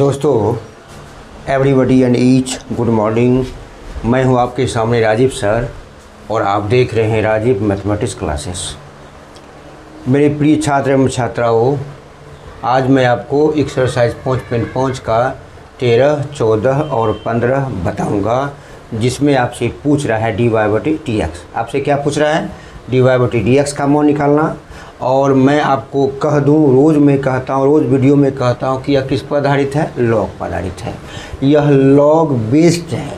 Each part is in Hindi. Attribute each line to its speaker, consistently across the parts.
Speaker 1: दोस्तों, everybody and each good morning. मैं हूं आपके सामने राजीव सर और आप देख रहे हैं राजीव मैथमेटिक्स क्लासेस। मेरे प्रिय छात्र एवं छात्राओं, आज मैं आपको एक्सरसाइज 5.5 का 13, 14 और 15 बताऊंगा, जिसमें आपसे पूछ रहा है dy/dx। आपसे क्या पूछ रहा है? dy/dx का मान निकालना। और मैं आपको कह दूं, रोज़ मैं कहता हूं, रोज़ वीडियो में कहता हूं कि यह किस पर आधारित है? लॉग पर आधारित है। यह लॉग बेस्ड है,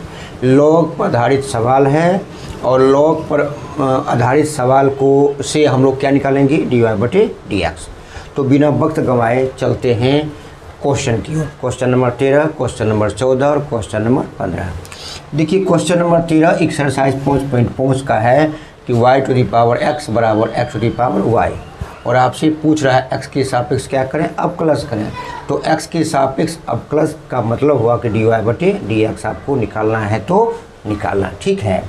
Speaker 1: लॉग पर आधारित सवाल है। और लॉग पर आधारित सवाल को से हम लोग क्या निकालेंगे? dy/dx। तो बिना वक्त गंवाए चलते हैं क्वेश्चन की ओर। क्वेश्चन नंबर 13, क्वेश्चन नंबर 14 और क्वेश्चन नंबर 15। देखिए, क्वेश्चन नंबर 13 एक्सरसाइज 5.5 का है कि y⁴x बराबर x⁴y। और आपसे पूछ रहा है x के सापेक्ष क्या करें? अवकलज करें। तो x के सापेक्ष अवकलज का मतलब हुआ कि dy/dx आपको निकालना है तो निकालना, ठीक है।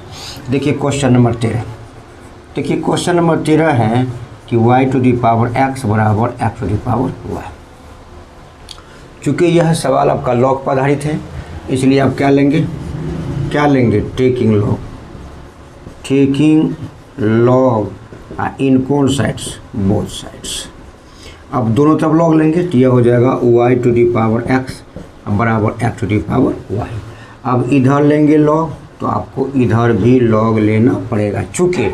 Speaker 1: देखिए क्वेश्चन नंबर 13। देखिए क्वेश्चन नंबर 13 है कि y⁴x बराबर x⁴y। चूँकि यह सवाल आपका लॉग पर आधारित है, इसलिए आप क्या लेंगे? टेकिंग लॉग इन कौन साइड्स? Both sides. अब दोनों तरफ लॉग लेंगे तो यह हो जाएगा y⁴x बराबर x⁴y। अब इधर लेंगे लॉग तो आपको इधर भी लॉग लेना पड़ेगा। चूँकि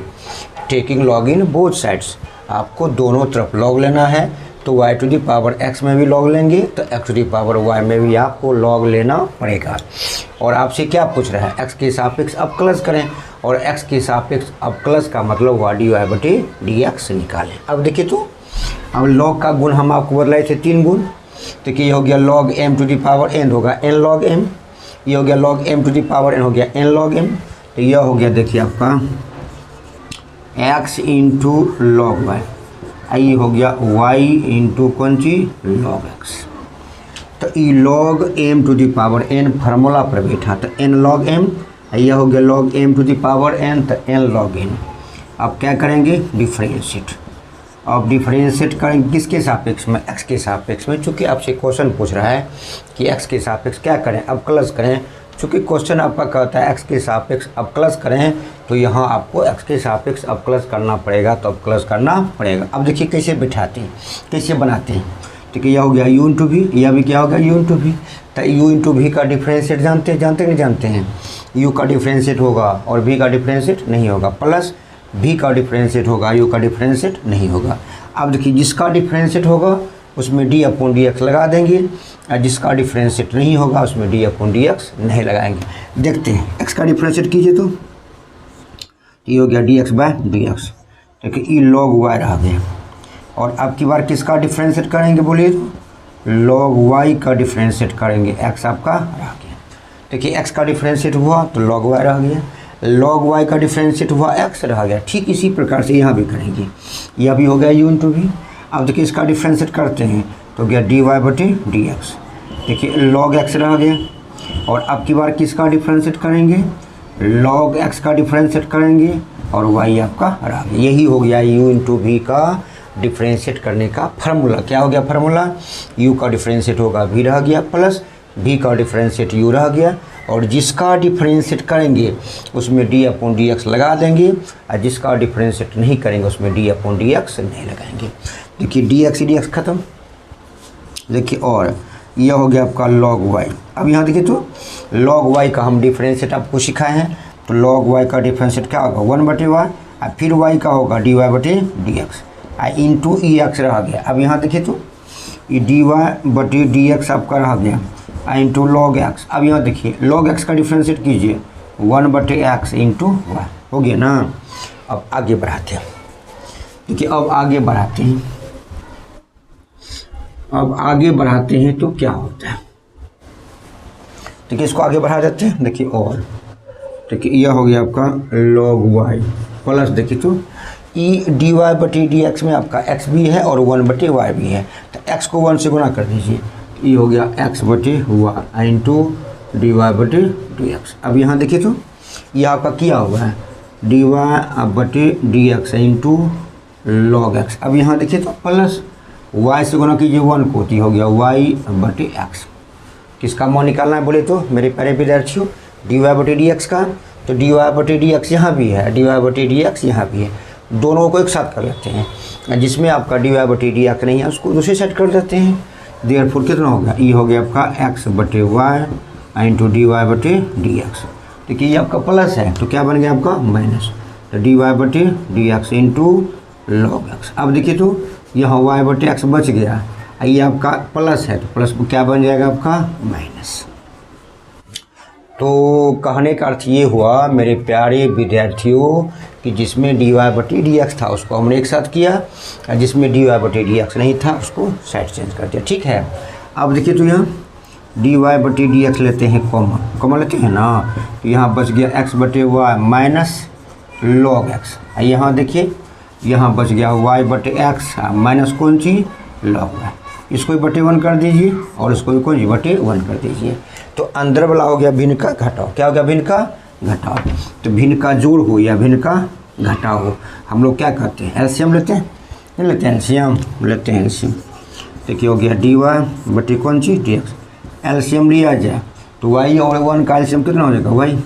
Speaker 1: taking log in both sides, आपको दोनों तरफ लॉग लेना है। तो y⁴x में भी लॉग लेंगे तो x⁴y में भी आपको लॉग लेना पड़ेगा। और आपसे क्या पूछ रहा है? x के सापेक्ष अवकलज करें। और x के सापेक्ष अवकलज का मतलब हुआ dy/dx निकालें। अब देखिए, तो अब लॉग का गुण हम आपको बतलाए थे 3 गुण। देखिए, ये हो गया log m⁴n होगा n log m, ये हो गया log m⁴n हो गया n log m। तो यह हो गया, देखिए आपका x इंटू log y, ये हो गया y इंटू कौन चीज? log x। तो ये log m⁴n फार्मूला पर बैठा, तो n log m, यह हो गया log m⁴n, तो n log n। अब क्या करेंगे? डिफरेंशिएट। अब डिफरेंशिएट करेंगे किसके सापेक्ष में? x के सापेक्ष में। चूँकि आपसे क्वेश्चन पूछ रहा है कि x के सापेक्ष क्या करें? अवकलज करें। चूँकि क्वेश्चन आपका कहता है x के सापेक्ष अवकलज करें, तो यहाँ आपको x के सापेक्ष अवकलज करना पड़ेगा, तो अवकलज करना पड़ेगा। अब देखिए कैसे बिठाते हैं, कैसे बनाते हैं। ठीक है, यह हो गया u इंटू v, यह भी क्या हो गया? u into v। तो u इंटू v का डिफ्रेंशिएट जानते नहीं जानते हैं? u का डिफ्रेंशिएट होगा और v का डिफ्रेंशिएट नहीं होगा, प्लस v का डिफ्रेंशिएट होगा, u का डिफ्रेंशिएट नहीं होगा। अब देखिए, जिसका डिफ्रेंशिएट होगा उसमें d/dx लगा देंगे, और जिसका डिफ्रेंशिएट नहीं होगा उसमें d/dx नहीं लगाएंगे। देखते हैं, x का डिफ्रेंशिएट कीजिए तो ये हो गया dx/dx। देखिए, ये log y रह गया। और अब की बार किसका डिफ्रेंशिएट करेंगे बोलिए? तो log y का डिफ्रेंशिएट करेंगे, x आपका रह गया। देखिए, x का डिफ्रेंशिएट हुआ तो log y रह गया, log y का डिफ्रेंशिएट हुआ x रह गया। ठीक इसी प्रकार से यहाँ भी करेंगे, यह भी हो गया u इंटू v। अब देखिए, इसका डिफ्रेंशिएट करते हैं तो गया dy/dx। देखिए, log x रह गया। और अब की बार किसका डिफ्रेंशिएट करेंगे? log x का डिफ्रेंशिएट करेंगे और y आपका रह गया। यही हो गया u इंटू v का डिफ्रेंशिएट करने का फार्मूला। क्या हो गया फार्मूला? u का डिफ्रेंशिएट होगा v रह गया, प्लस v का डिफ्रेंशिएट u रह गया। और जिसका डिफ्रेंशिएट करेंगे उसमें d/dx लगा देंगे, और जिसका डिफ्रेंशिएट नहीं करेंगे उसमें d/dx नहीं लगाएंगे। देखिए, dx खत्म। देखिए, और यह हो गया आपका log y। अब यहाँ देखिए, तो log y का हम डिफ्रेंशिएट आपको सिखाए हैं। तो log y का डिफ्रेंशिएट क्या होगा? 1/y, और फिर y का होगा dy/dx, इंटू x रह गया। अब यहाँ देखिए, तो ये dy/dx आपका रह गया, इंटू log x। अब यहाँ देखिए, log x का डिफ्रेंशिएट कीजिए, 1/x इंटू y हो गया ना। अब आगे बढ़ाते हैं। देखिए, अब आगे बढ़ाते हैं तो क्या होता है? देखिए, इसको आगे बढ़ा देते हैं। देखिए, और देखिए, यह हो गया आपका log y, प्लस देखिए तो dy/dx में आपका x भी है और 1/y भी है। तो x को 1 से गुना कर दीजिए, ये हो गया x/y इंटू dy/dx। अब यहाँ देखिए, तो ये आपका किया हुआ है dy/dx इंटू log x। अब यहाँ देखिए, तो प्लस y से गुना कीजिए 1 को, तो हो गया y/x। किसका मान निकालना है बोले तो मेरे प्यारे विद्यार्थियों, dy बटे डी एक्स का। तो dy बटे डी एक्स यहाँ भी है, dy बटे डी एक्स यहाँ भी है, दोनों को एक साथ कर लेते हैं। जिसमें आपका dy बटे डी एक्स नहीं है उसको दूसरी साइड कर देते हैं। देयरफॉर कितना हो गया, ई हो गया आपका x बटे वाई इंटू डी वाई बटे डी एक्स। देखिए ये आपका प्लस है तो क्या बन गया आपका माइनस, तो डी वाई बटे d x into log x. अब देखिए तो यहाँ y बटे एक्स बच गया, ये आपका प्लस है तो प्लस क्या बन जाएगा आपका माइनस। तो कहने का अर्थ ये हुआ मेरे प्यारे विद्यार्थियों कि जिसमें dy बटे डी एक्स था उसको हमने एक साथ किया, और जिसमें dy बटे डी एक्स नहीं था उसको साइड चेंज कर दिया। ठीक है, अब देखिए तो यहाँ dy बटे डी एक्स लेते हैं कॉमन लेते हैं ना, तो यहाँ बच गया x बटे वाई माइनस लॉग एक्स। यहाँ देखिए यहाँ बच गया y बटे एक्स माइनस कौन सी लॉग वाई। इसको भी बटे 1 कर दीजिए और इसको भी कौन सी बटे 1 कर दीजिए। तो अंदर वाला हो गया भिन्न का घटाओ, क्या हो गया भिन्न का घटाओ। तो भिन्न का जोड़ हो या भिन्न का घटाओ हो, हम लोग क्या करते हैं एलसीएम लेते हैं, नहीं लेते हैं एलसीएम, लेते हैं एलसीएम। देखिए हो गया डी वाई बटे कौन सी डी एक्स, एलसीएम लिया जाए तो वाई और 1 का एलसीएम कितना हो जाएगा वाई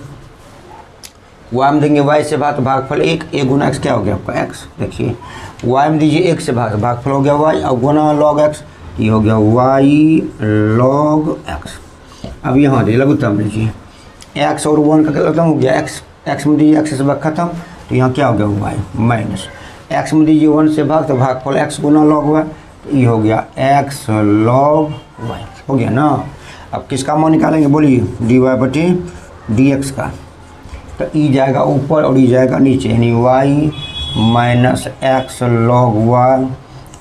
Speaker 1: में देंगे y से भागफल 1, a गुना x क्या हो गया आपका x। देखिए y में दीजिए 1 से भागफल हो गया y और गुना log x, ये हो गया y log x। अब यहाँ दे लघुत्तम लीजिए x और 1 का लघुत्तम हो गया x में दीजिए x से भाग खत्म, तो यहाँ क्या हो गया y माइनस x में दीजिए 1 से भाग तो भागफल x गुना log y, तो ये हो गया x log y हो गया ना। अब किसका मान निकालेंगे बोलिए, dy बटे डी एक्स का। तो ई जाएगा ऊपर और ई जाएगा नीचे, यानी y minus x log y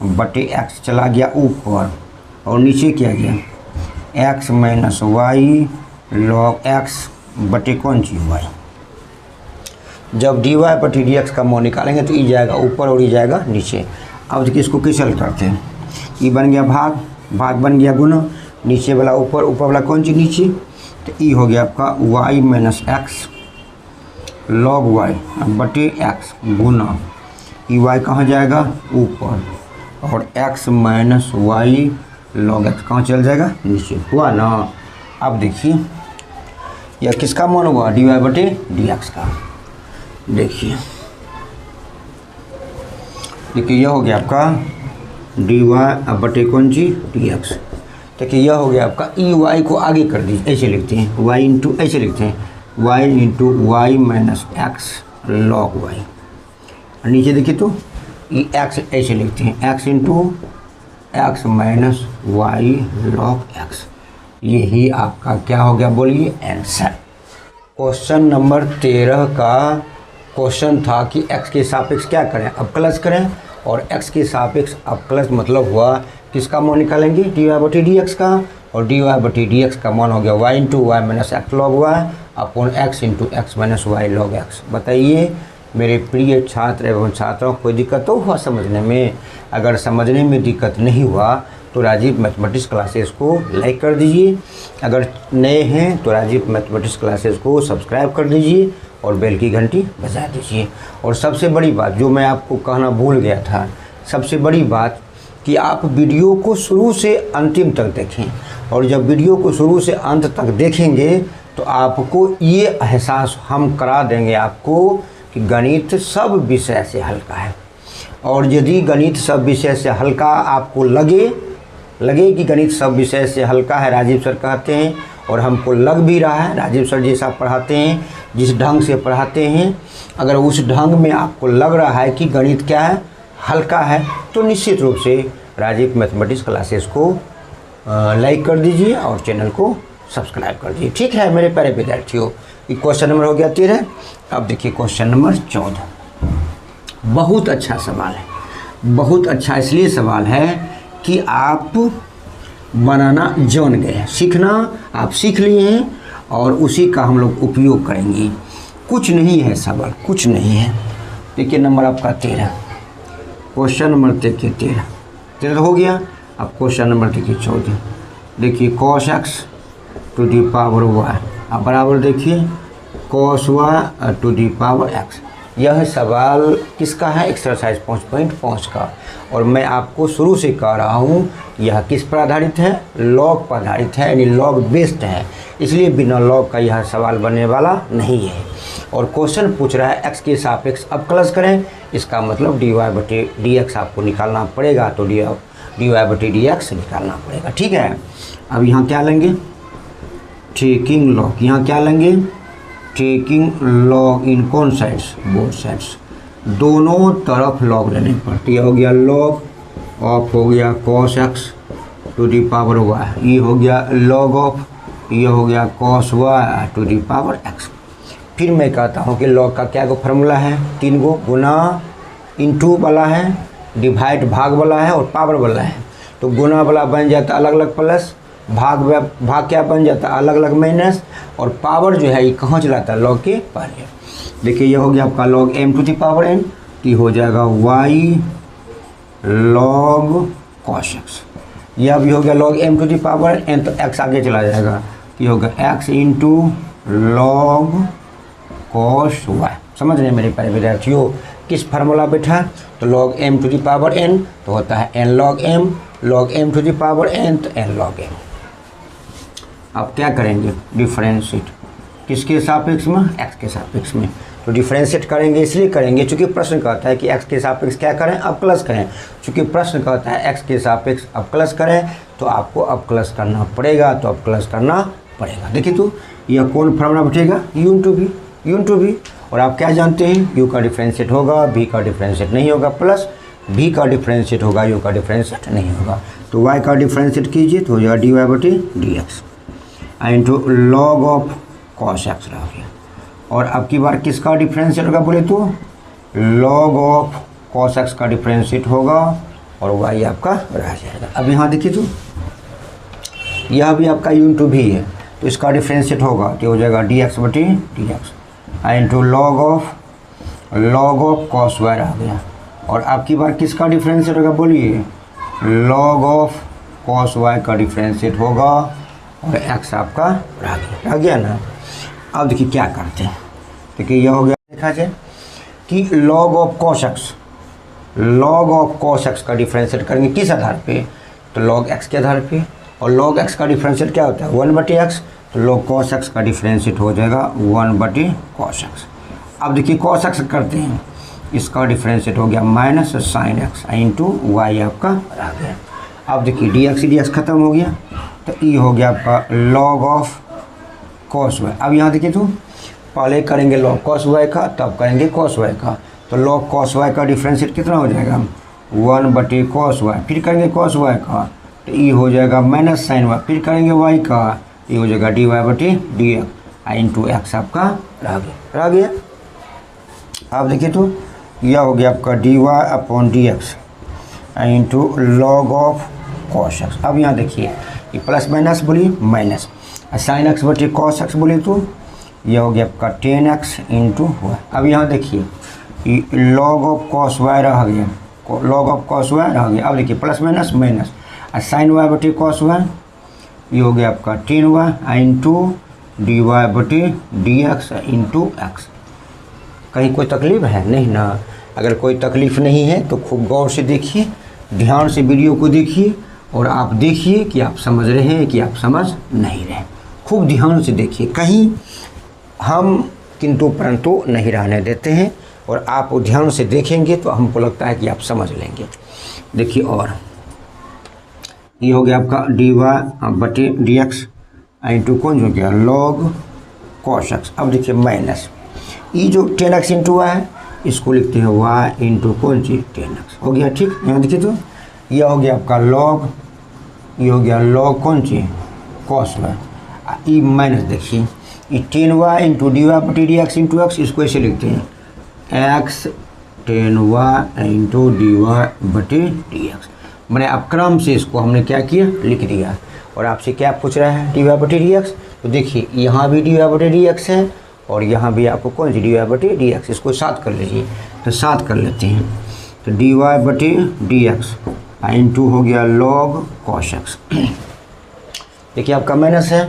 Speaker 1: बटे एक्स चला गया ऊपर और नीचे क्या गया x minus y log x बटे कौन सी y। जब dy बटे डी एक्स का मान निकालेंगे तो ई जाएगा ऊपर और ई जाएगा नीचे। अब देखिए इसको कैंसिल करते हैं, ई बन गया भाग बन गया गुना, नीचे वाला ऊपर वाला कौन सी नीचे, तो ई हो गया आपका y minus x log y बटे एक्स गुना ई वाई कहाँ जाएगा ऊपर और x minus y log x कहाँ चल जाएगा नीचे, हुआ ना। अब देखिए यह किसका मान हुआ, डी वाई बटे डी एक्स का। देखिए यह हो गया आपका डी वाई बटे कौन सी डी एक्स। देखिए यह हो गया आपका ई वाई को आगे कर दीजिए, ऐसे लिखते हैं y इंटू, ऐसे लिखते हैं y into y minus x log y. नीचे देखिए तो ये x ऐसे लिखते हैं x into x minus y log x. यही आपका क्या हो गया बोलिए आंसर। क्वेश्चन नंबर 13 का क्वेश्चन था कि x के सापेक्ष क्या करें, अवकलज करें, और x के सापेक्ष अवकलज मतलब हुआ किसका मान निकालेंगे, डी वाई बटे डी एक्स का, और डी वाई बटे डी एक्स का मान हो गया y into y minus x log y upon x into x minus y log x. बताइए मेरे प्रिय छात्र एवं छात्राओं, कोई दिक्कत तो हुआ समझने में? अगर समझने में दिक्कत नहीं हुआ तो राजीव मैथमेटिक्स क्लासेस को लाइक कर दीजिए, अगर नए हैं तो राजीव मैथमेटिक्स क्लासेस को सब्सक्राइब कर दीजिए और बेल की घंटी बजा दीजिए। और सबसे बड़ी बात जो मैं आपको कहना भूल गया था, सबसे बड़ी बात कि आप वीडियो को शुरू से अंतिम तक देखें, और जब वीडियो को शुरू से अंत तक देखेंगे तो आपको ये एहसास हम करा देंगे आपको कि गणित सब विषय से हल्का है। और यदि गणित सब विषय से हल्का आपको लगे कि गणित सब विषय से हल्का है, राजीव सर कहते हैं, और हमको लग भी रहा है, राजीव सर जैसा पढ़ाते हैं, जिस ढंग से पढ़ाते हैं, अगर उस ढंग में आपको लग रहा है कि गणित क्या है हल्का है, तो निश्चित रूप से राजीव मैथमेटिक्स क्लासेस को लाइक कर दीजिए और चैनल को सब्सक्राइब कर दीजिए। ठीक है मेरे प्यारे विद्यार्थियों, ये क्वेश्चन नंबर हो गया 13। अब देखिए क्वेश्चन नंबर 14, बहुत अच्छा सवाल है, बहुत अच्छा इसलिए सवाल है कि आप बनाना जान गए, सीखना आप सीख लिए हैं और उसी का हम लोग उपयोग करेंगे। कुछ नहीं है सवाल, कुछ नहीं है। देखिए नंबर आपका 13, क्वेश्चन नंबर देखिए 13 हो गया। अब क्वेश्चन नंबर देखिए 14, देखिए cos x to the power y, अब बराबर देखिए cos y to the power x। यह सवाल किसका है? एक्सरसाइज 5.5 का। और मैं आपको शुरू से कह रहा हूँ यह किस पर आधारित है? लॉग पर आधारित है, यानी लॉग बेस्ड है, इसलिए बिना लॉग का यह सवाल बनने वाला नहीं है। और क्वेश्चन पूछ रहा है एक्स के सापेक्ष अवकलज करें, इसका मतलब dy/dx आपको निकालना पड़ेगा, तो dy/dx निकालना पड़ेगा। ठीक है, अब यहाँ क्या लेंगे? Taking log. यहाँ क्या लेंगे? टेकिंग लॉग इन कौन साइड्स? बोथ साइड्स, दोनों तरफ लॉग लेने पड़ते। ये हो गया लॉग ऑफ, हो गया cos x to the power y, ये हो गया लॉग ऑफ, ये हो गया cos y to the power x। फिर मैं कहता हूँ कि लॉग का क्या फार्मूला है? 3 गो, गुना इंटू वाला है, डिवाइड भाग वाला है, और पावर वाला है। तो गुना वाला बन जाता अलग अलग प्लस, भाग क्या बन जाता अलग अलग माइनस, और पावर जो है ये कहाँ चलाता है? लॉग के पहले। देखिए ये हो गया आपका log m to the power n, ये हो जाएगा y लॉग cos x। यह भी हो गया log m to the power n, तो x आगे चला जाएगा, ये होगा x into log cos y। समझ रहे हैं मेरे प्यारे विद्यार्थियों? किस फार्मूला बैठा? तो log m to the power n तो होता है n log m, log m to the power n तो n लॉग m। अब क्या करेंगे? डिफरेंशिएट किसके सापेक्ष में? x के सापेक्ष में। तो डिफरेंशिएट करेंगे, इसलिए करेंगे चूँकि प्रश्न कहता है कि x के सापेक्ष क्या करें? अवकलज करें। चूँकि प्रश्न कहता है x के सापेक्ष अवकलज करें, तो आपको अवकलज करना पड़ेगा, तो अवकलज करना पड़ेगा। देखिए तो यह कौन फार्मूला बैठेगा? u into v। और आप क्या जानते हैं? u का डिफरेंशिएट होगा, v का डिफरेंशिएट नहीं होगा, प्लस v का डिफरेंशिएट होगा, u का डिफरेंशिएट नहीं होगा। तो y का डिफरेंशिएट कीजिए तो हो जाएगा dy/dx into log of cos x रह गया। और अब की बार किसका डिफरेंशिएट होगा बोले तो? लॉग ऑफ cos x का डिफरेंशिएट होगा, और y आपका रह जाएगा। अब यहाँ देखिए तो यह भी आपका u इंटू v है, तो इसका डिफरेंशिएट होगा तो हो जाएगा dx/dx into log of cos y रह गया। और आपकी बार किसका डिफरेंशिएट होगा बोलिए? लॉग ऑफ cos y का डिफरेंशिएट होगा, और x आपका रह गया ना। अब देखिए क्या करते हैं, देखिए यह हो गया, देखा जाए कि लॉग ऑफ cos x का डिफरेंशिएट करेंगे किस आधार पे? तो लॉग x के आधार पे। और लॉग x का डिफरेंशिएट क्या होता है? 1/x, तो log cos x का डिफरेंशिएट हो जाएगा 1/cos x। अब देखिए cos x करते हैं, इसका डिफरेंशिएट हो गया minus sine x into y आपका रह गया। अब देखिए dx खत्म हो गया, तो ये हो गया आपका log ऑफ cos y। अब यहाँ देखिए तो पहले करेंगे log cos y का, तब करेंगे cos y का। तो log cos y का डिफरेंशिएट कितना हो जाएगा? 1/cos y। फिर करेंगे cos y का, तो ये हो जाएगा माइनस साइन y। फिर करेंगे y का, ये हो जाएगा dy/dx इंटू x आपका रह गया। आप देखिए तो यह हो गया आपका dy/dx into log of cos x। अब यहाँ देखिए ये प्लस माइनस बोलिए माइनस, साइन x/cos x बोलिए तो यह हो गया आपका 10x इंटू y। अब यहाँ देखिए ये लॉग ऑफ cos y रह गया, लॉग ऑफ cos y रह गया। अब देखिए plus minus minus, sine y/cos y, ये हो गया आपका 10y into dy/dx into x। कहीं कोई तकलीफ है? नहीं ना। अगर कोई तकलीफ नहीं है तो खूब गौर से देखिए, ध्यान से वीडियो को देखिए, और आप देखिए कि आप समझ रहे हैं कि आप समझ नहीं रहे। खूब ध्यान से देखिए, कहीं हम किंतु परंतु नहीं रहने देते हैं, और आप ध्यान से देखेंगे तो हमको लगता है कि आप समझ लेंगे। देखिए, और ये हो गया आपका dy/dx इंटू कौन हो गया? Log cos x। अब देखिए माइनस ये जो 10x इंटू है, इसको लिखते हैं y इंटू कौन सी? 10x हो गया। ठीक, यहाँ देखिए तो यह हो गया आपका लॉग, ये हो गया लॉग कौन सी? cos y। ये माइनस देखिए ये 10y into dy/dx into x, इसको ऐसे लिखते हैं x 10y इंटू dy/dx। मैंने अब क्रम से इसको हमने क्या किया? लिख दिया। और आपसे क्या पूछ रहा है? dy/dx। तो देखिए यहाँ भी dy/dx है, और यहाँ भी आपको कौन सी? dy/dx। इसको साथ कर लीजिए, तो साथ कर लेते हैं। तो dy/dx इंटू हो गया log cos x। देखिए आपका माइनस है,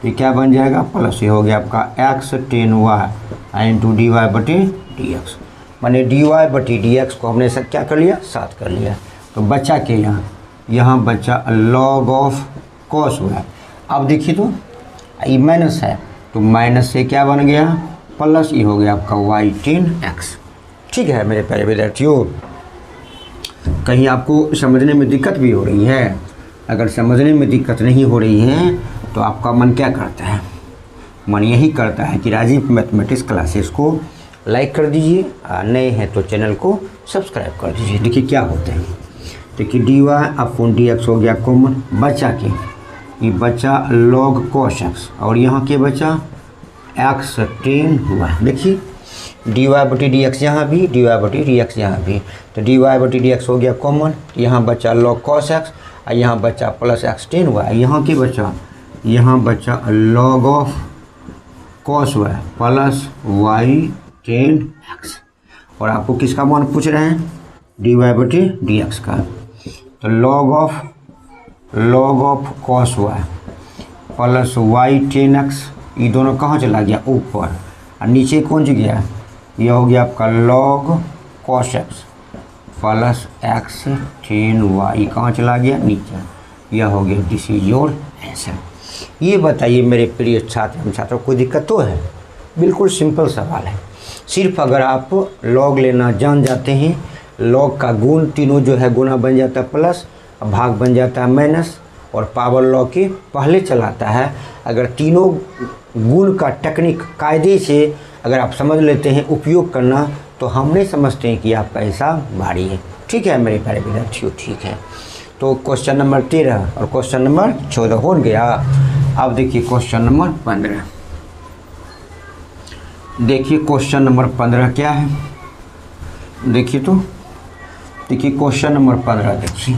Speaker 1: तो क्या बन जाएगा? प्लस। ये हो गया आपका x 10y इंटू dy/dx। माने dy बटी dx को हमने सब क्या कर लिया, 7 कर लिया। तो बच्चा के यहाँ बच्चा log ऑफ cos हुआ। अब देखिए तो ये माइनस है, तो माइनस से क्या बन गया, प्लस ये हो गया आपका y 10x। ठीक है मेरे प्यारे विद्यार्थियों, कहीं आपको समझने में दिक्कत भी हो रही है? अगर समझने में दिक्कत नहीं हो रही है तो आपका मन क्या करता है, मन यही करता है कि राजीव मैथमेटिक्स क्लासेस को लाइक कर दीजिए, नए हैं तो चैनल को सब्सक्राइब कर दीजिए। देखिए क्या होता है, देखिए dy अपॉन dx हो गया कॉमन, बचा के ये बचा log cos x और यहाँ के बचा x 10 हुआ। देखिए dy बटी dx यहाँ भी, dy बटी dx यहाँ भी, तो dy बटी dx हो गया कॉमन, यहाँ बचा log cos x और यहाँ बचा प्लस x 10 हुआ। यहाँ के बचा, यहाँ बचा log of cos y plus y 10x। और आपको किसका मान पूछ रहे हैं, dy बटी dx का। तो log of cos y plus y 10x, ये दोनों कहाँ चला गया, ऊपर, और नीचे कौन जी गया, यह हो गया आपका log cos x plus x 10y, कहाँ चला गया, नीचे, यह हो गया। This is your answer. ये बताइए मेरे प्रिय छात्र एवं छात्रों, कोई दिक्कत तो है? बिल्कुल सिंपल सवाल है। सिर्फ अगर आप log लेना जान जाते हैं, log का गुण तीनों जो है गुना बन जाता है प्लस, भाग बन जाता है माइनस, और पावर लॉ के पहले चलाता है। अगर तीनों गुण का टेक्निक कायदे से अगर आप समझ लेते हैं उपयोग करना, तो हम नहीं समझते हैं कि आपका हिसाब भारी है। ठीक है मेरे प्यारे विद्यार्थियों, ठीक है। तो क्वेश्चन नंबर 13 और क्वेश्चन नंबर 14 हो गया। अब देखिए क्वेश्चन नंबर 15, देखिए क्वेश्चन नंबर 15 क्या है, देखिए तो देखिए क्वेश्चन नंबर 15, देखिए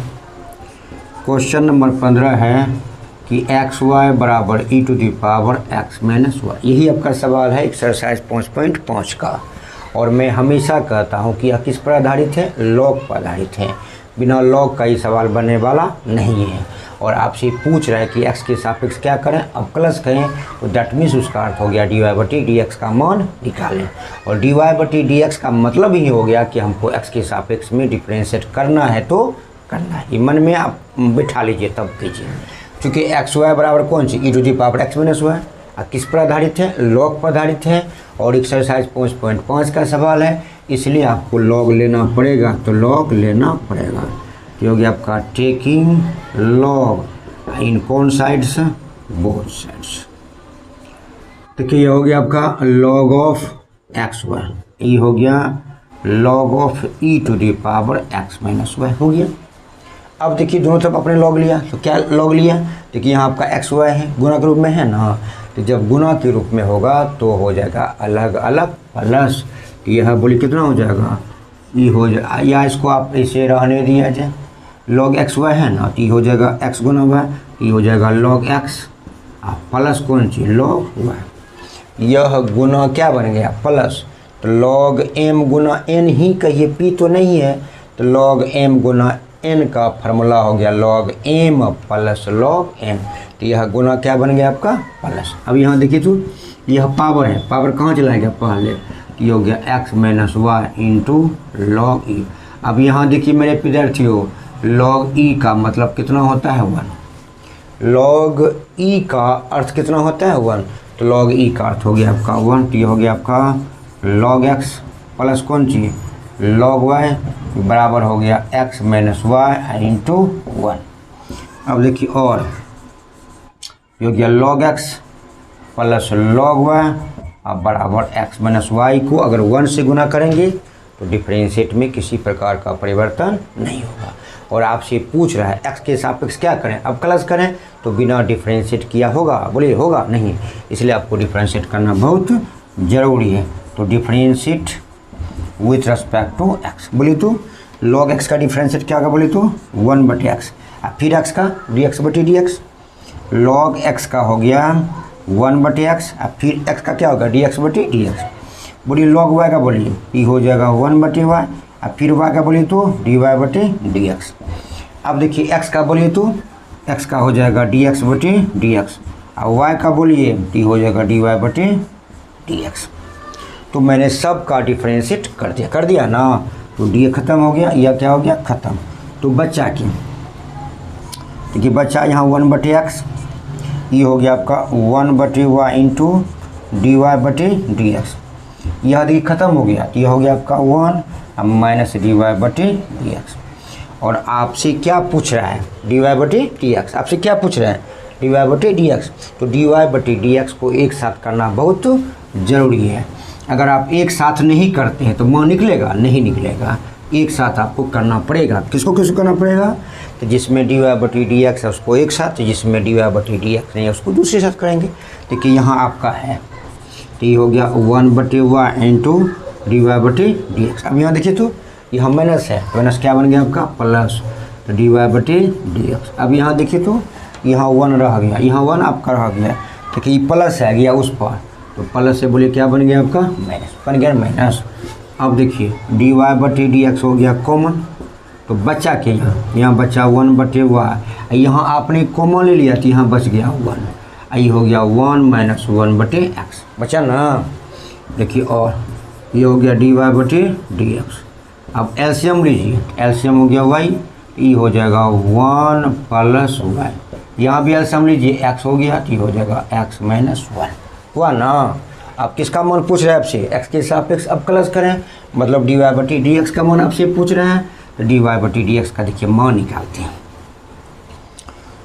Speaker 1: क्वेश्चन नंबर 15 है कि एक्स वाई बराबर e to the power x minus y. यही आपका सवाल है एक्सरसाइज 5.5 का। और मैं हमेशा कहता हूँ कि यह किस पर आधारित है, लॉग पर आधारित है। बिना लॉग का ये सवाल बनने वाला नहीं है। और आपसे पूछ रहा है कि एक्स के सापेक्ष क्या करें, अब प्लस करें, तो दैट मीन्स उसका अर्थ हो गया डी वाई बटी डी एक्स का मान निकालें। और डी वाई बटी डी एक्स का मतलब ही हो गया कि हमको एक्स के सापेक्ष में डिफ्रेंशिएट करना है तो करना है। ये मन में आप बिठा लीजिए तब कीजिए। क्योंकि एक्स वाई बराबर कौन सी, e to the power x minus y, किस पर आधारित है, लॉग पर आधारित है। और एक्सरसाइज 5.5 का सवाल है, इसलिए आपको लॉग लेना पड़ेगा, तो लॉग लेना पड़ेगा। ये हो गया आपका टेकिंग लॉग इन कौन साइड्स, बोथ साइड्स। देखिए ये हो गया आपका लॉग ऑफ एक्स वाई, ये हो गया log of e to the power x minus y हो गया। अब देखिए दोनों तरफ अपने लॉग लिया, तो क्या लॉग लिया, देखिए यहाँ आपका एक्स वाई है, गुणा के रूप में है ना, तो जब गुणा के रूप में होगा तो हो जाएगा अलग अलग प्लस। यह बोली कितना हो जाएगा, ये हो जाएगा, या इसको आप इसे रहने दिया जाए, लॉग एक्स वाई है ना, तो ये हो जाएगा एक्स गुना वाई, ये हो जाएगा लॉग एक्स प्लस कौन सी, लॉग वाई। यह गुना क्या बन गया, प्लस, तो लॉग एम गुना एन ही कहिए, पी तो नहीं है, तो लॉग एम गुना एन का फार्मूला हो गया log m plus log n. तो यह गुना क्या बन गया आपका, प्लस। अब यहाँ देखिए तो यह पावर है, पावर कहाँ चलाएगा पहले, ये हो गया x minus y into log e. अब यहाँ देखिए मेरे विद्यार्थियों, लॉग ई का मतलब कितना होता है 1, लॉग ई का अर्थ कितना होता है 1, तो लॉग ई का अर्थ हो गया आपका 1। तो ये हो गया आपका लॉग एक्स प्लस कौन सी, लॉग वाई बराबर हो गया एक्स माइनस वाई इंटू 1। अब देखिए और ये हो गया log x plus log y अब बराबर एक्स माइनस वाई को अगर 1 से गुना करेंगे तो डिफरेंशिएट में किसी प्रकार का परिवर्तन नहीं होगा। और आपसे पूछ रहा है एक्स के सापेक्ष क्या करें, अब प्लस करें तो बिना डिफरेंशिएट किया होगा, बोलिए होगा नहीं, इसलिए आपको डिफरेंशिएट करना बहुत ज़रूरी है। तो differentiate with respect to x, बोली तो लॉग एक्स का डिफरेंशिएट क्या होगा, बोली तो 1 बटे एक्स, फिर एक्स का डी एक्स बटे डी एक्स, लॉग एक्स का हो गया 1 बटे एक्स, फिर एक्स का क्या होगा, डी एक्स बटे डी एक्स। बोलिए लॉग वाई का, बोलिए ये हो जाएगा 1 बटे वाई, फिर वाई का बोलिए तो डी वाई बटे डी एक्स। अब देखिए एक्स का बोलिए तो एक्स का हो जाएगा डी एक्स बटे डी एक्स, और वाई का बोलिए टी हो जाएगा डी वाई बटे डी एक्स। तो मैंने सब का डिफ्रेंशिएट कर दिया ना, तो डी खत्म हो गया, यह क्या हो गया ख़त्म। तो बच्चा की देखिए बच्चा यहाँ 1/x, ये हो गया आपका 1/y इंटू डी वाई बटे डी एक्स, यह देखिए ख़त्म हो गया, तो यह हो गया आपका 1 माइनस डी वाई बटे डी एक्स। और आपसे क्या पूछ रहा है, डी वाई बटे डी एक्स, आपसे क्या पूछ रहा है, डी वाई बटे डी एक्स। तो डी वाई बटे डी एक्स को एक साथ करना बहुत ज़रूरी है। अगर आप एक साथ नहीं करते हैं तो मान निकलेगा, नहीं निकलेगा, एक साथ आपको करना पड़ेगा। किसको करना पड़ेगा, तो जिसमें डी वाई बटी डी एक्स है उसको एक साथ, जिसमें डी वाई बटी डी एक्स नहीं है उसको दूसरे साथ करेंगे। देखिए यहाँ आपका है, तो ये हो गया 1/y इंटू डी वाई बटी डी एक्स। अब यहाँ देखिए तो यहाँ माइनस है, माइनस क्या बन गया आपका प्लस, तो डी वाई बटी डी एक्स। अब यहाँ देखिए तो यहाँ 1 रह गया, यहाँ 1 आपका रह गया, देखिए ये प्लस है गया उस पर, तो प्लस से बोलिए क्या बन गया आपका माइनस, बन गया माइनस। अब देखिए डी वाई बटी डी एक्स हो गया कॉमन, तो बच्चा के यहाँ बचा 1/y, यहाँ आपने कॉमन ले लिया तो यहाँ बच गया 1, ये हो गया 1 माइनस 1/x, बचा ना। देखिए और ये हो गया डी वाई बटे डी एक्स। अब एलसीएम लीजिए, एलसीएम हो गया y, ये हो जाएगा 1 प्लस y, यहाँ भी एलसीएम लीजिए, x हो गया तो ये हो जाएगा x माइनस 1, हुआ ना। आप किसका मान पूछ रहे हैं आपसे, x के सापेक्ष अब क्लस करें, मतलब डी वाई बटी डी एक्स का मान आपसे पूछ रहे हैं, तो डी वाई बटी डी एक्स का देखिए मान निकालते हैं।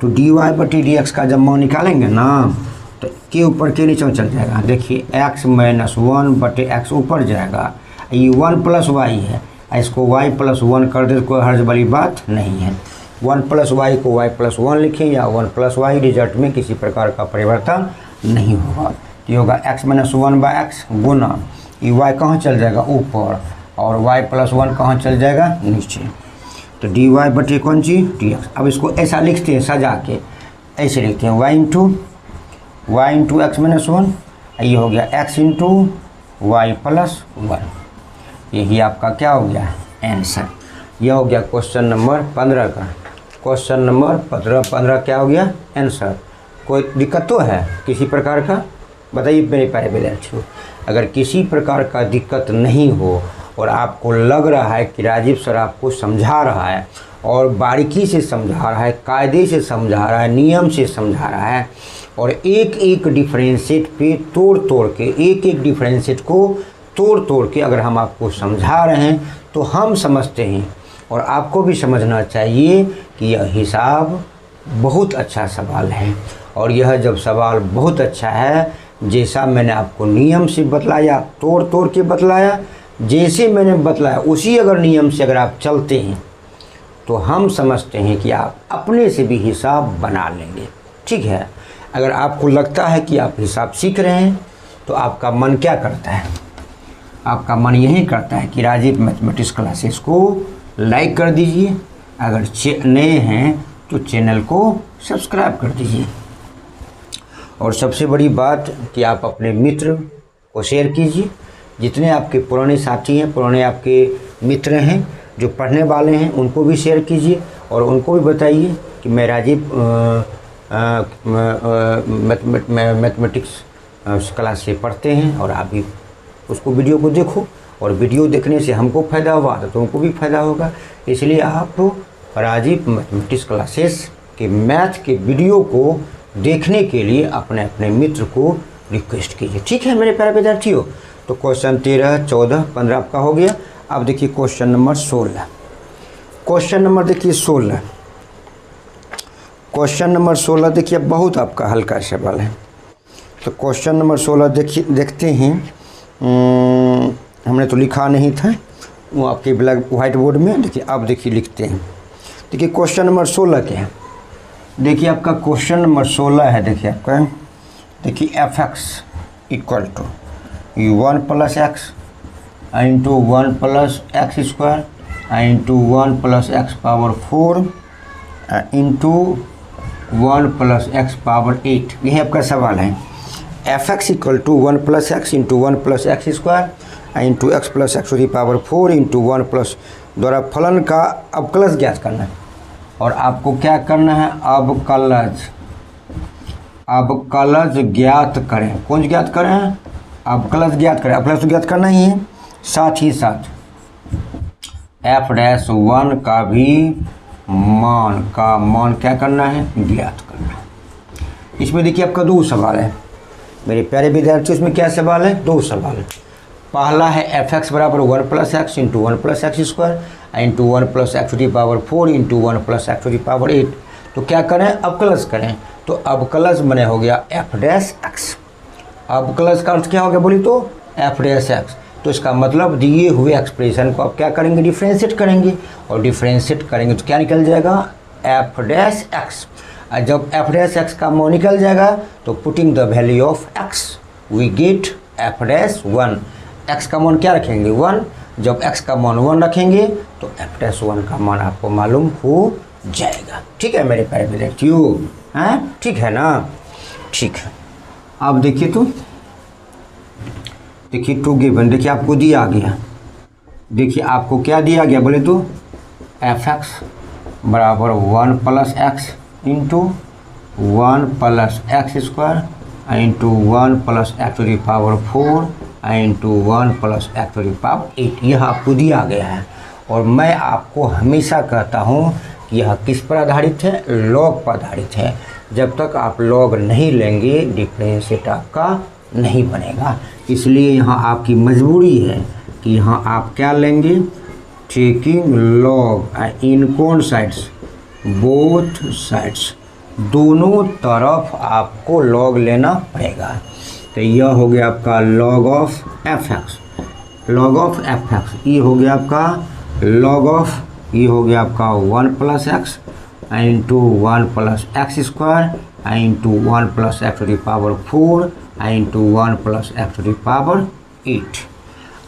Speaker 1: तो डी वाई बटी डी एक्स का जब मान निकालेंगे ना, तो के ऊपर के नीचे चल जाएगा, देखिए x माइनस 1/x ऊपर जाएगा, ये 1 प्लस वाई है, इसको y प्लस 1 कर दे तो कोई हर्ज वाली बात नहीं है। 1 प्लस वाई को y प्लस 1 लिखें या 1 प्लस वाई, रिजल्ट में किसी प्रकार का परिवर्तन नहीं होगा। ये होगा x माइनस 1/x गुना, ये y कहाँ चल जाएगा ऊपर, और y प्लस 1 कहाँ चल जाएगा नीचे, तो डी वाई बटे कौन सी डी एक्स। अब इसको ऐसा लिखते हैं सजा के, ऐसे लिखते हैं y इंटू एक्स माइनस 1, ये हो गया x इंटू वाई प्लस 1, यही आपका क्या हो गया आंसर। यह हो गया क्वेश्चन नंबर 15 का, क्वेश्चन नंबर 15 क्या हो गया आंसर। कोई दिक्कत तो है किसी प्रकार का, बताइए मेरे प्यारे विद्यार्थियों। अगर किसी प्रकार का दिक्कत नहीं हो और आपको लग रहा है कि राजीव सर आपको समझा रहा है और बारीकी से समझा रहा है, कायदे से समझा रहा है, नियम से समझा रहा है, और एक एक डिफरेंशिएट पे तोड़ के, एक एक डिफरेंशिएट को तोड़ के अगर हम आपको समझा रहे हैं तो हम समझते हैं, और आपको भी समझना चाहिए कि यह हिसाब बहुत अच्छा सवाल है। और यह जब सवाल बहुत अच्छा है, जैसा मैंने आपको नियम से बतलाया, तोड़ के बतलाया, जैसे मैंने बतलाया उसी अगर नियम से अगर आप चलते हैं तो हम समझते हैं कि आप अपने से भी हिसाब बना लेंगे। ठीक है, अगर आपको लगता है कि आप हिसाब सीख रहे हैं तो आपका मन क्या करता है, आपका मन यही करता है कि राजीव मैथमेटिक्स क्लासेस को लाइक कर दीजिए, अगर नए हैं तो चैनल को सब्सक्राइब कर दीजिए, और सबसे बड़ी बात कि आप अपने मित्र को शेयर कीजिए। जितने आपके पुराने साथी हैं, पुराने आपके मित्र हैं जो पढ़ने वाले हैं, उनको भी शेयर कीजिए और उनको भी बताइए कि मैं राजीव मैथमेटिक्स क्लास से पढ़ते हैं, और आप भी उसको वीडियो को देखो, और वीडियो देखने से हमको फ़ायदा हुआ तो तुमको भी फ़ायदा होगा। इसलिए आप राजीव मैथमेटिक्स क्लासेस के मैथ के वीडियो को देखने के लिए अपने अपने मित्र को रिक्वेस्ट कीजिए। ठीक है मेरे प्यारे विद्यार्थियों, तो क्वेश्चन 13, 14, 15 आपका हो गया। अब देखिए क्वेश्चन नंबर 16, क्वेश्चन नंबर देखिए 16, क्वेश्चन नंबर 16 देखिए बहुत आपका हल्का सवाल है। तो क्वेश्चन नंबर 16 देखते हैं, हमने तो लिखा नहीं था वो आपके ब्लैक वाइट बोर्ड में, देखिए अब देखिए लिखते हैं। देखिए क्वेश्चन नंबर 16 क्या है, देखिए आपका क्वेश्चन नंबर 16 है, देखिए आपका देखिए fx equal to 1 plus x into 1 plus x square into 1 plus x power 4 into 1 plus x power 8, यही आपका सवाल है। fx equal to 1 plus x into 1 plus x square into x plus x की पावर 4 इंटू 1 प्लस द्वारा फलन का अवकलज ज्ञात करना है। और आपको क्या करना है, अवकलज ज्ञात करें। कौन ज्ञात करें, अवकलज ज्ञात करें, अवकलज तो ज्ञात करना ही है, साथ ही साथ f'1 का भी मान क्या करना है, ज्ञात करना है। इसमें देखिए आपका दो सवाल है मेरे प्यारे विद्यार्थियों, इसमें क्या सवाल है, दो सवाल है। पहला है fx बराबर 1 + x into 1 + x² into 1 + x⁴ into 1 + x⁸। तो क्या करें, अवकलज करें। तो अवकलज बने हो गया f'(x). अवकलज का अर्थ क्या हो गया बोली तो f'(x). तो इसका मतलब दिए हुए एक्सप्रेशन को आप क्या करेंगे, डिफ्रेंशिएट करेंगे, और डिफ्रेंशिएट करेंगे तो क्या निकल जाएगा, f'(x). और जब f'(x) का मान निकल जाएगा तो putting the value of x we get f'(1). x का मान क्या रखेंगे, 1। जब x का मान 1 रखेंगे तो f'(1) का मान आपको मालूम हो जाएगा। ठीक है मेरे प्यारे विद्यार्थियों, हैं, ठीक है ना, ठीक है। अब देखिए तो देखिए टू गिवन, देखिए आपको दिया गया, देखिए आपको क्या दिया गया बोले तो f(x) बराबर 1 + x into 1 + x² into 1 + x⁴ into 1 + x⁸ यह आपको दिया गया है। और मैं आपको हमेशा कहता हूँ कि यह किस पर आधारित है, लॉग पर आधारित है। जब तक आप लॉग नहीं लेंगे डिफरेंशिएट आपका नहीं बनेगा। इसलिए यहाँ आपकी मजबूरी है कि यहाँ आप क्या लेंगे, टेकिंग लॉग इन कौन साइड्स, बोथ साइड्स, दोनों तरफ आपको लॉग लेना पड़ेगा। तो यह हो गया आपका log of f(x), log of f(x), ये हो गया आपका log ऑफ, ये हो गया आपका 1 + x into 1 + x² into 1 + x⁴ into 1 + x⁸।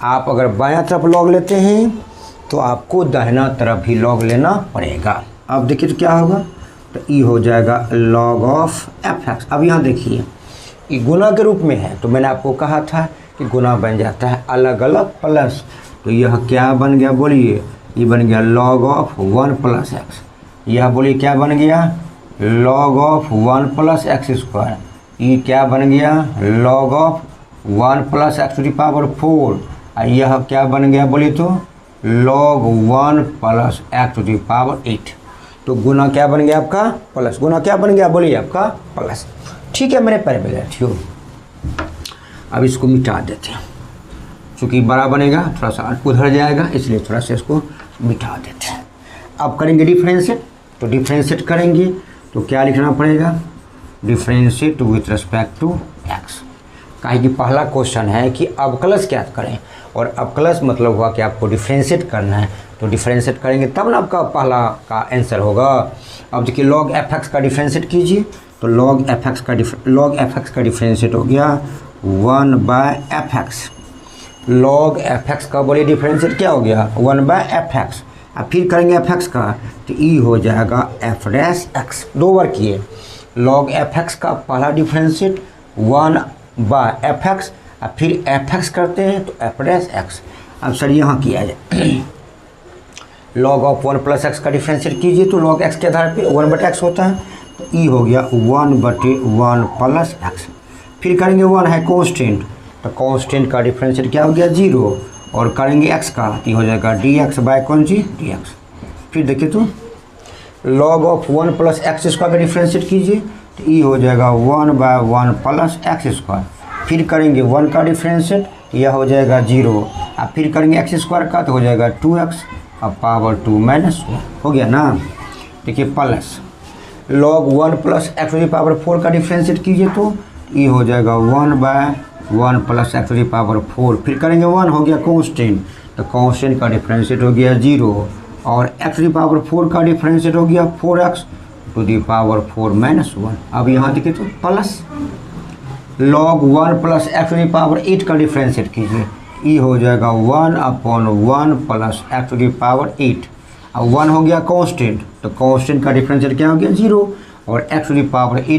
Speaker 1: आप अगर बायां तरफ लॉग लेते हैं तो आपको दाहिना तरफ भी लॉग लेना पड़ेगा। अब देखिए तो क्या होगा, तो ये हो जाएगा log ऑफ f(x). अब यहाँ देखिए ये गुना के रूप में है, तो मैंने आपको कहा था कि गुना बन जाता है अलग अलग प्लस। तो यह क्या बन गया बोलिए, ये बन गया log ऑफ 1 + x। यह बोलिए क्या बन गया, log ऑफ 1 + x²। ये क्या बन गया, log ऑफ 1 + x⁴। यह क्या बन गया बोलिए तो log 1 + x⁸। तो गुना क्या बन गया आपका, प्लस। गुना क्या बन गया बोलिए आपका, प्लस। ठीक है मेरे प्यारे विद्यार्थियों, अब इसको मिटा देते हैं, चूँकि बड़ा बनेगा थोड़ा सा उधर जाएगा, इसलिए थोड़ा सा इसको मिटा देते हैं। अब करेंगे डिफ्रेंशिएट, तो डिफ्रेंशिएट करेंगे तो क्या लिखना पड़ेगा, differentiate with respect to x। काहे कि पहला क्वेश्चन है कि अवकलज क्या करें, और अवकलज मतलब हुआ कि आपको डिफ्रेंशिएट करना है। तो डिफ्रेंशिएट करेंगे तब ना आपका पहला का आंसर होगा। अब देखिए log f(x) का डिफ्रेंशिएट कीजिए, तो log f(x) का डिफ्रेंशिएट हो गया 1/f(x). log f(x) का बोलिए डिफ्रेंशिएट क्या हो गया, 1/f(x). अब फिर करेंगे f(x) का, तो ये हो जाएगा f'(x). दो बार किए, log f(x) का पहला डिफ्रेंशिएट 1/f(x), अब फिर f(x) करते हैं तो f'(x). अब सर यहाँ किया जाए log ऑफ 1 + x का डिफ्रेंशिएट कीजिए, तो log x के आधार पे 1/x होता है, तो ये हो गया 1/1 + x। फिर करेंगे 1 है कांस्टेंट, तो कांस्टेंट का डिफ्रेंशिएट क्या हो गया 0, और करेंगे x का, ये हो जाएगा dx/dx। फिर देखिए तो log ऑफ 1 + x² का डिफ्रेंशिएट कीजिए, तो ये हो जाएगा 1/1 + x²। फिर करेंगे 1 का डिफ्रेंशिएट, यह हो जाएगा 0। अब फिर करेंगे x² का, तो हो जाएगा 2x अब पावर 2 - 1 हो गया ना। देखिए प्लस log 1 + x⁴ का डिफ्रेंशिएट कीजिए, तो ये हो जाएगा 1/1 + x⁴। फिर करेंगे 1 हो गया कांस्टेंट, तो कांस्टेंट का डिफ्रेंशिएट हो गया 0, और x⁴ का डिफ्रेंशिएट हो गया 4x⁴ - 1। अब यहाँ देखिए तो प्लस log 1 + x⁸ का डिफ्रेंशिएट कीजिए, ये हो जाएगा 1/1 + x⁸। अब 1 हो गया कांस्टेंट, तो कांस्टेंट का डिफरेंशिएट क्या हो गया 0, और x⁸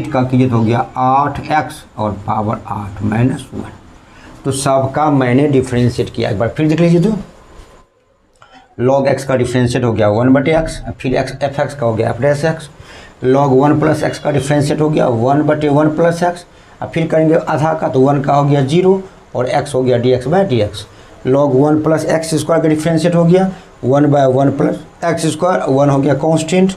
Speaker 1: का कीजिए तो हो गया 8x और पावर 8 - 1। तो सबका मैंने डिफरेंशिएट किया, एक बार फिर देख लीजिए। तो log x का डिफरेंशिएट हो गया 1/x, फिर f(x) का हो गया f'(x), log 1 + x का डिफरेंशिएट हो गया 1/1 + x, अब फिर करेंगे आधा का, तो 1 का हो गया 0, और x हो गया dx by dx। log 1 plus x square का डिफ्रेंशिएट हो गया 1 बाय 1 प्लस एक्स स्क्वायर, 1 हो गया कांस्टेंट,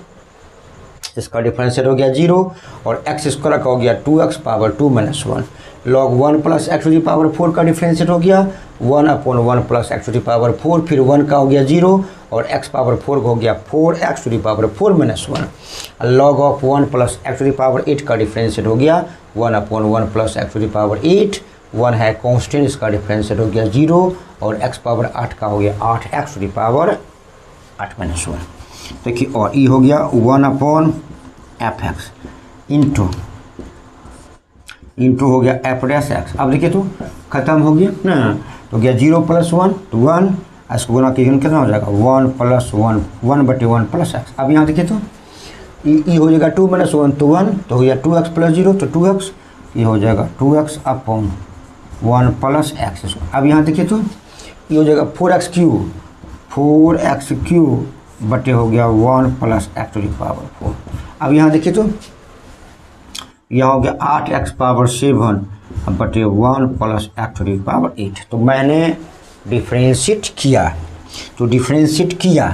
Speaker 1: इसका डिफरेंशिएट हो गया 0 और एक्स स्क्वायर का हो गया 2x power 2 minus 1। log 1 plus x to the power 4 का डिफरेंशिएट हो गया 1/1 plus x to the power 4, फिर 1 का हो गया 0 और x पावर 4 हो गया 4x to the power 4 minus 1। log of 1 plus x to the power 8 का डिफरेंशिएट हो गया 1/1 plus x to the power 8, 1 है कांस्टेंट, इसका डिफरेंशिएट हो गया 0 और x पावर 8 का हो गया 8x to the power 8 minus 1। देखिए और ये हो गया 1/f(x) इंटू हो गया f'(x). अब देखिए तो खत्म हो गया ना, तो गया 0 प्लस 1 तो 1, इसको गुना कीजिए कितना हो जाएगा 1 प्लस 1 1/1 प्लस x। अब यहाँ देखिए तो ये हो जाएगा 2 माइनस 1 तो 1, तो हो गया 2x प्लस 0 तो 2x, ये हो जाएगा 2x अपॉन 1 प्लस x। अब यहाँ देखिए तो ये हो जाएगा 4x क्यूब बटे हो गया 1 plus x to the power 4। अब यहाँ देखिए तो यहाँ हो गया 8x पावर 7 बटे 1 plus x to the power 8। तो मैंने डिफ्रेंशिएट किया, तो डिफ्रेंशिएट किया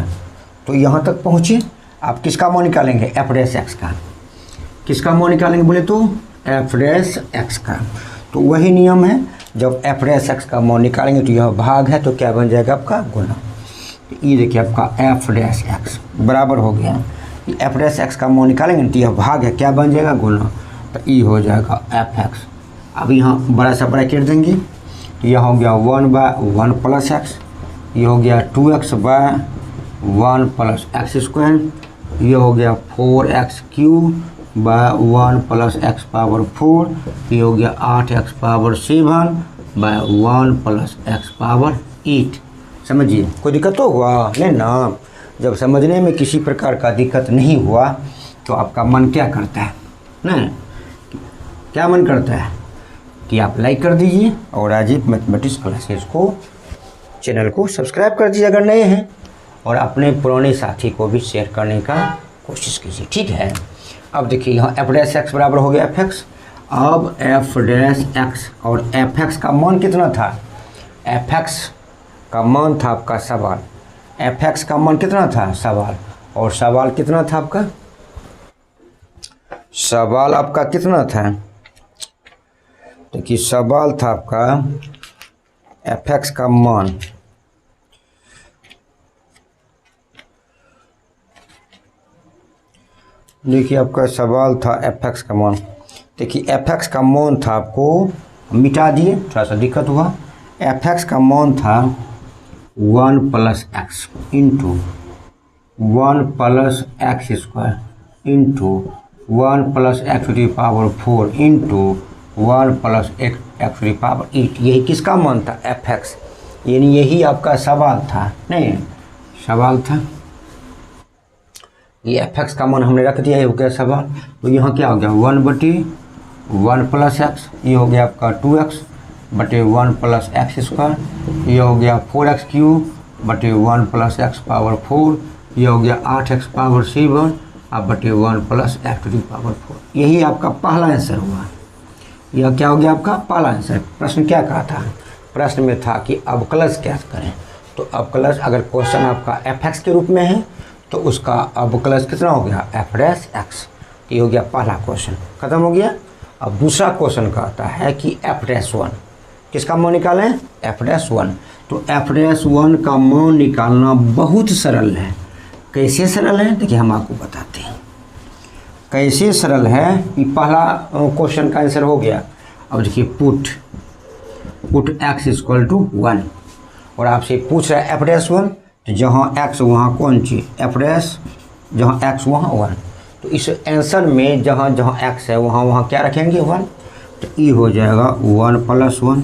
Speaker 1: तो यहाँ तक पहुँचे। आप किसका मान निकालेंगे f'(x) का, किसका मान निकालेंगे बोले तो f'(x) का। तो वही नियम है, जब f'(x) का मान निकालेंगे तो यह भाग है तो क्या बन जाएगा आपका गुना। तो ये देखिए आपका f'(x) बराबर हो गया, f'(x) का मान निकालेंगे तो यह भाग है, क्या बन जाएगा गुना, तो ये हो जाएगा f(x). अब यहाँ बड़ा सा ब्रैकेट देंगे तो यह हो गया 1/1 प्लस x, ये हो गया 2x bye 1 plus x square, ये हो गया 4x cube by 1 plus x power 4, ये हो गया 8x power 7 by 1 plus x power 8। समझिए कोई दिक्कत तो हुआ नहीं ना। जब समझने में किसी प्रकार का दिक्कत नहीं हुआ तो आपका मन क्या करता है ना, क्या मन करता है कि आप लाइक कर दीजिए और राजीव मैथमेटिक्स क्लासेस को चैनल को सब्सक्राइब कर दीजिए अगर नए हैं, और अपने पुराने साथी को भी शेयर करने का कोशिश कीजिए, ठीक है। अब देखिए यहाँ f'(x) बराबर हो गया f(x). अब f'(x) और f(x) का मान कितना था, f(x) का मान था आपका सवाल, f(x) का मान कितना था सवाल, और सवाल कितना था आपका, सवाल आपका कितना था, देखिए सवाल था आपका f(x) का मान, देखिए आपका सवाल था f(x) का मान। देखिए f(x) का मान था, आपको मिटा दिए, थोड़ा सा दिक्कत हुआ। f(x) का मान था 1 plus x into 1 plus x square into 1 plus x to the power 4 into 1 plus x to the power 8। यही किसका मान था f(x), यानी यही आपका सवाल था, नहीं सवाल था। ये f(x) का मान हमने रख दिया, ये हो गया सवाल। तो यहाँ क्या हो गया 1/1 प्लस एक्स, ये हो गया आपका 2x बटे 1 प्लस एक्स स्क्वायर, ये हो गया 4x क्यूब बटे 1 प्लस एक्स पावर 4, ये हो गया 8x पावर 7 अब बटे 1 plus x to the power 4। यही आपका पहला आंसर हुआ। यह क्या हो गया आपका पहला आंसर। प्रश्न क्या कहा था, प्रश्न में था कि अवकलज क्या करें। तो अवकलज अगर क्वेश्चन आपका f(x) के रूप में है तो उसका अवकलज कितना हो गया f'(x). ये हो गया पहला क्वेश्चन, खत्म हो गया। अब दूसरा क्वेश्चन कहता है कि f'(1) किसका मान निकालें, f'(1). तो f'(1) का मान निकालना बहुत सरल है। कैसे सरल है देखिए हम आपको बताते हैं कैसे सरल है। कि पहला क्वेश्चन का आंसर हो गया। अब देखिए पुट x इक्वल टू 1, और आपसे पूछ रहा है f'(1), तो जहाँ x वहाँ कौन चीज़ f', जहाँ x वहाँ 1। तो इस आंसर में जहाँ जहाँ x है वहाँ वहाँ क्या रखेंगे 1। तो ये हो जाएगा 1 प्लस 1,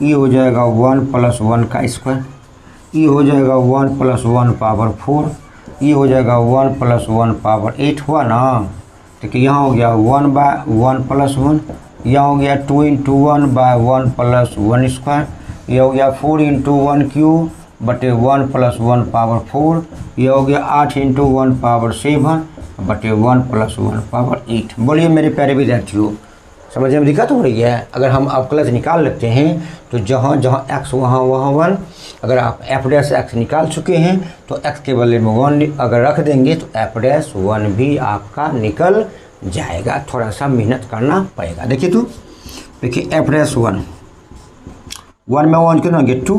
Speaker 1: ये हो जाएगा 1 प्लस 1 का स्क्वायर, ये हो जाएगा 1 प्लस 1 पावर 4, ये हो जाएगा 1 प्लस 1 पावर 8 हुआ ना। तो यहाँ हो गया 1/1 प्लस 1, यहाँ हो गया 2 इंटू 1/1 प्लस 1 स्क्वायर, ये हो गया 4 इंटू 1 क्यूब बटे 1 प्लस 1 पावर 4, ये हो गया 8 इंटू 1 पावर 7 बटे 1 प्लस 1 पावर 8। बोलिए मेरे प्यारे विद्यार्थियों समझने में दिक्कत हो रही है? अगर हम अवकलज निकाल लेते हैं तो जहाँ जहाँ x वहाँ वहाँ 1, अगर आप f डैश x निकाल चुके हैं तो x के बदले में 1 अगर रख देंगे तो f डैश 1 भी आपका निकल जाएगा। थोड़ा सा मेहनत करना पड़ेगा। देखिए तो देखिए f डैश 1 में 1 कितना हो गया 2,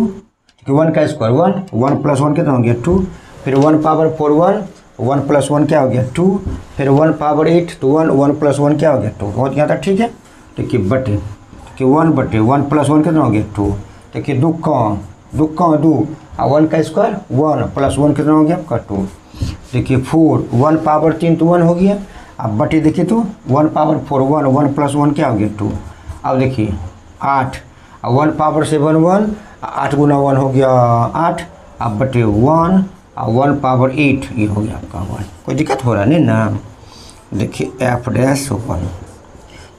Speaker 1: 1 का स्क्वायर 1 प्लस 1 कितना हो गया 2, फिर 1 पावर 4 1 प्लस 1 क्या हो गया 2, फिर 1 पावर 8 तो 1 प्लस 1 क्या हो गया 2। बहुत ज़्यादा ठीक है। देखिए बटे देखिए 1 प्लस 1 कितना हो गया 2। देखिए दो कौन 2 और 1 का स्क्वायर 1 प्लस 1 कितना हो गया आपका 2। देखिए 4 1 पावर 3 तो 1 हो गया। अब बटे देखिए तो 1 पावर 4 1 प्लस 1 क्या हो गया 2। अब देखिए 8 और 1 पावर 7 1 8 गुना 1 हो गया 8। अब बटे 1 और 1 पावर 8 ये हो गया आपका 1। कोई दिक्कत हो रहा नहीं ना? देखिए f डैश 1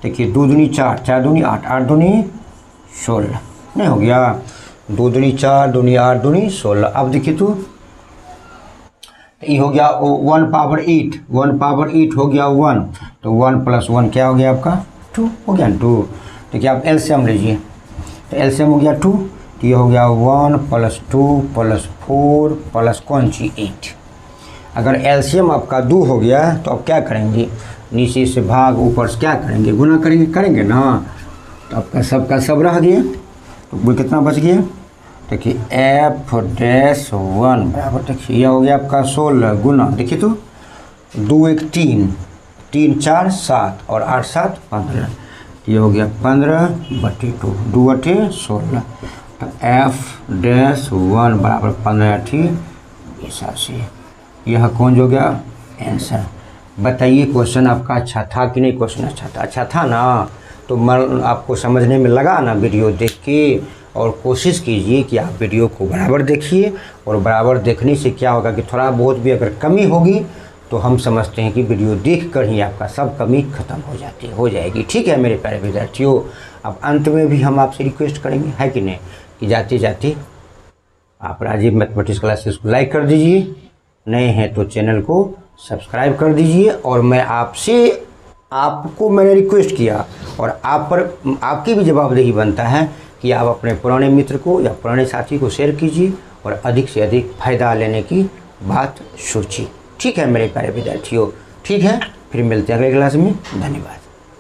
Speaker 1: देखिए 2 दूनी 4 4 दूनी 8 8 दूनी 16 नहीं हो गया। 2 दूनी 4 दूनी 8 दूनी 16। अब देखिए तो ये हो गया 1 पावर 8 हो गया 1 तो 1 प्लस 1 क्या हो गया आपका 2 हो गया 2। देखिए आप एलसीएम लीजिए तो एलसीएम हो गया 2 तो ये हो गया 1 प्लस 2 प्लस 4 प्लस कौन सी 8। अगर एलसीएम आपका 2 हो गया तो आप क्या करेंगे? नीचे से भाग ऊपर से क्या करेंगे? गुना करेंगे ना। तो आपका सब रह गया तो कुल कितना बच गया? देखिए f डैश 1 बराबर देखिए यह हो गया आपका 16 गुना देखिए तो 2 1 3 3 4 7 और 8 7 15 ये हो गया 15 बटे 2 2 बटे 16। तो f डैश 1 बराबर 15 ठीक हिसाब से यह कौन हो गया आंसर। बताइए क्वेश्चन आपका अच्छा था कि नहीं? क्वेश्चन अच्छा था ना? तो मन आपको समझने में लगा ना वीडियो देख के? और कोशिश कीजिए कि आप वीडियो को बराबर देखिए और बराबर देखने से क्या होगा कि थोड़ा बहुत भी अगर कमी होगी तो हम समझते हैं कि वीडियो देखकर ही आपका सब कमी ख़त्म हो जाएगी। ठीक है मेरे प्यारे विद्यार्थियों, अब अंत में भी हम आपसे रिक्वेस्ट करेंगे है कि नहीं कि जाते जाते आप राजीव मैथमेटिक्स क्लासेस को लाइक कर दीजिए, नए हैं तो चैनल को सब्सक्राइब कर दीजिए। और मैं आपको मैंने रिक्वेस्ट किया और आप पर आपकी भी जवाबदेही बनता है कि आप अपने पुराने मित्र को या पुराने साथी को शेयर कीजिए और अधिक से अधिक फ़ायदा लेने की बात सोचिए। ठीक है मेरे प्यारे विद्यार्थियों, ठीक है फिर मिलते हैं अगले क्लास में। धन्यवाद।